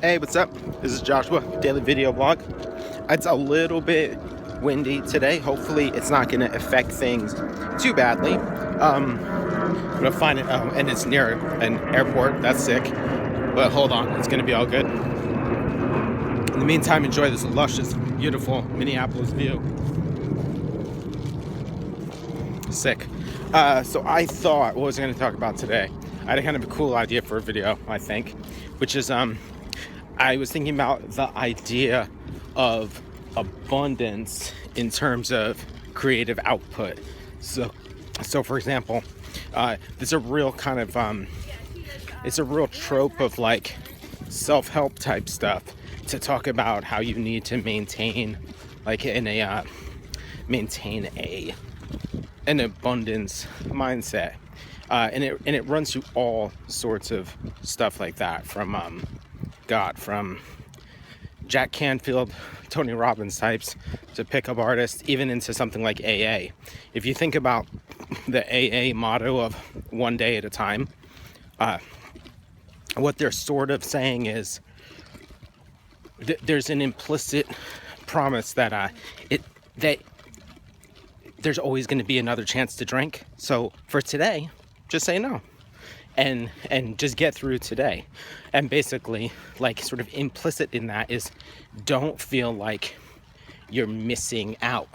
Hey, what's up? This is Joshua, daily video blog. It's a little bit windy today. Hopefully it's not going to affect things too badly. I'm going to find it, and it's near an airport. That's sick. But hold on, it's going to be all good. In the meantime, enjoy this luscious, beautiful Minneapolis view. Sick. So I thought, what was I going to talk about today? I had a kind of a cool idea for a video, I think, which is I was thinking about the idea of abundance in terms of creative output. So for example, there's a real kind of it's a real trope of like self-help type stuff to talk about how you need to maintain like maintain an abundance mindset, and it runs through all sorts of stuff like that, from from Jack Canfield, Tony Robbins types, to pickup artists, even into something like AA. If you think about the AA motto of one day at a time, what they're sort of saying is there's an implicit promise that that there's always going to be another chance to drink. So for today, just say no and just get through today. And basically, like, sort of implicit in that is, don't feel like you're missing out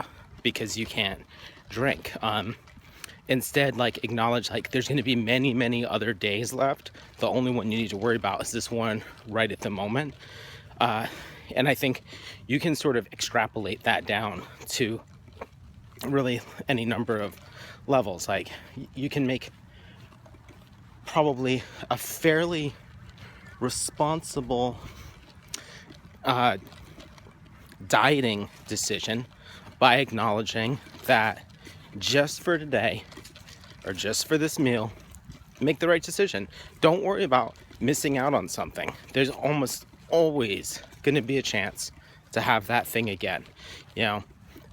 because you can't drink. Instead, like, acknowledge like there's going to be many other days left. The only one you need to worry about is this one right at the moment. And I think you can sort of extrapolate that down to really any number of levels. Like, you can make probably a fairly responsible dieting decision by acknowledging that just for today, or just for this meal, make the right decision. Don't worry about missing out on something. There's almost always going to be a chance to have that thing again. You know,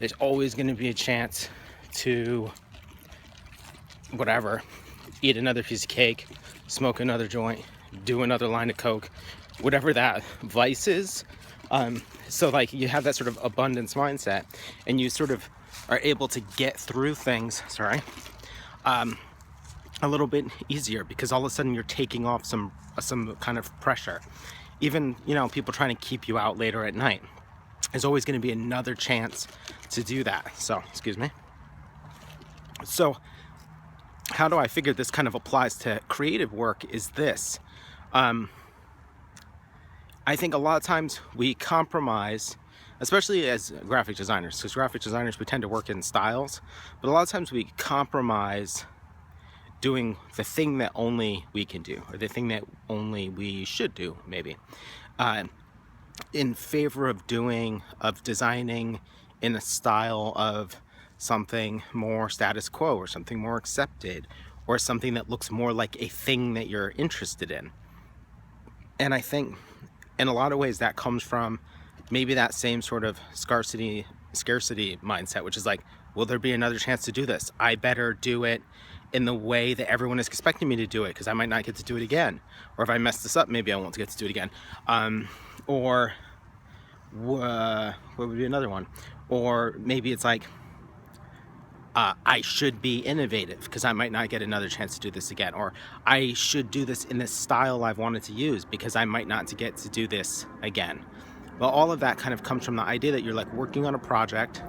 there's always going to be a chance to whatever, eat another piece of cake, smoke another joint, do another line of coke, whatever that vice is. So like, you have that sort of abundance mindset, and you sort of are able to get through things, a little bit easier, because all of a sudden you're taking off some kind of pressure. Even, you know, people trying to keep you out later at night, there's always going to be another chance to do that. So, excuse me. So how do I figure this kind of applies to creative work is this. I think a lot of times we compromise, especially as graphic designers, because graphic designers, we tend to work in styles, but a lot of times we compromise doing the thing that only we can do, or the thing that only we should do, maybe, in favor of designing in a style of something more status quo, or something more accepted, or something that looks more like a thing that you're interested in. And I think in a lot of ways that comes from maybe that same sort of scarcity mindset, which is like, will there be another chance to do this? I better do it in the way that everyone is expecting me to do it, because I might not get to do it again. Or if I mess this up, maybe I won't get to do it again. Or what would be another one? Or maybe it's like, I should be innovative because I might not get another chance to do this again. Or I should do this in this style I've wanted to use because I might not get to do this again. Well, all of that kind of comes from the idea that you're like working on a project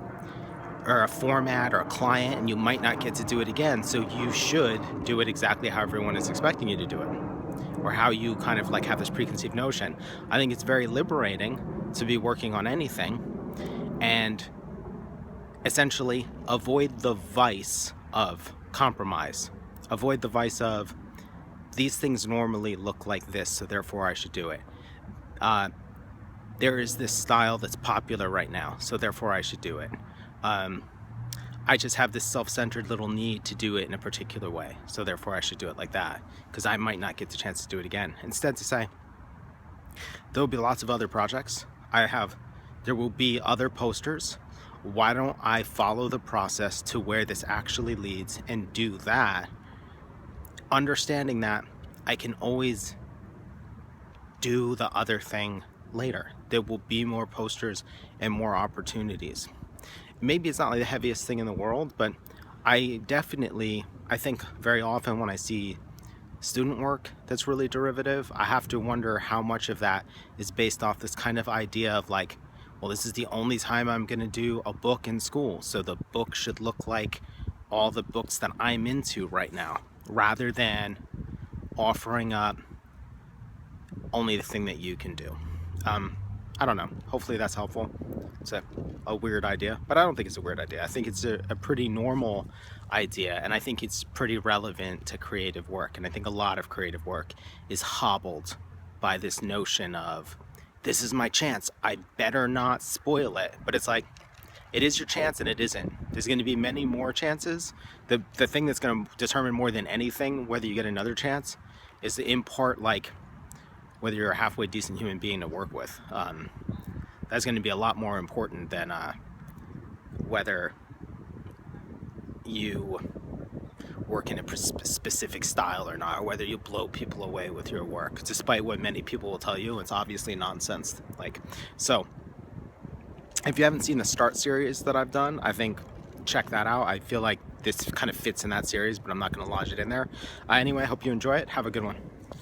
or a format or a client, and you might not get to do it again. So you should do it exactly how everyone is expecting you to do it, or how you kind of like have this preconceived notion. I think it's very liberating to be working on anything and essentially avoid the vice of compromise. Avoid the vice of, these things normally look like this, so therefore I should do it. There is this style that's popular right now, so therefore I should do it. I just have this self-centered little need to do it in a particular way, so therefore I should do it like that, because I might not get the chance to do it again. Instead, to say, there will be lots of other projects. There will be other posters. Why don't I follow the process to where this actually leads and do that, understanding that I can always do the other thing later. There will be more posters and more opportunities. Maybe it's not like the heaviest thing in the world, but I think very often when I see student work that's really derivative, I have to wonder how much of that is based off this kind of idea of like, well, this is the only time I'm going to do a book in school, so the book should look like all the books that I'm into right now, rather than offering up only the thing that you can do. I don't know. Hopefully that's helpful. It's a weird idea, but I don't think it's a weird idea. I think it's a pretty normal idea, and I think it's pretty relevant to creative work. And I think a lot of creative work is hobbled by this notion of, this is my chance, I better not spoil it. But it's like, it is your chance and it isn't. There's going to be many more chances. The thing that's going to determine more than anything whether you get another chance is in part like whether you're a halfway decent human being to work with. That's going to be a lot more important than whether you work in a specific style or not, or whether you blow people away with your work, despite what many people will tell you. It's obviously nonsense. So if you haven't seen the Start series that I've done, I think check that out. I feel like this kind of fits in that series, but I'm not going to lodge it in there. Anyway, I hope you enjoy it. Have a good one.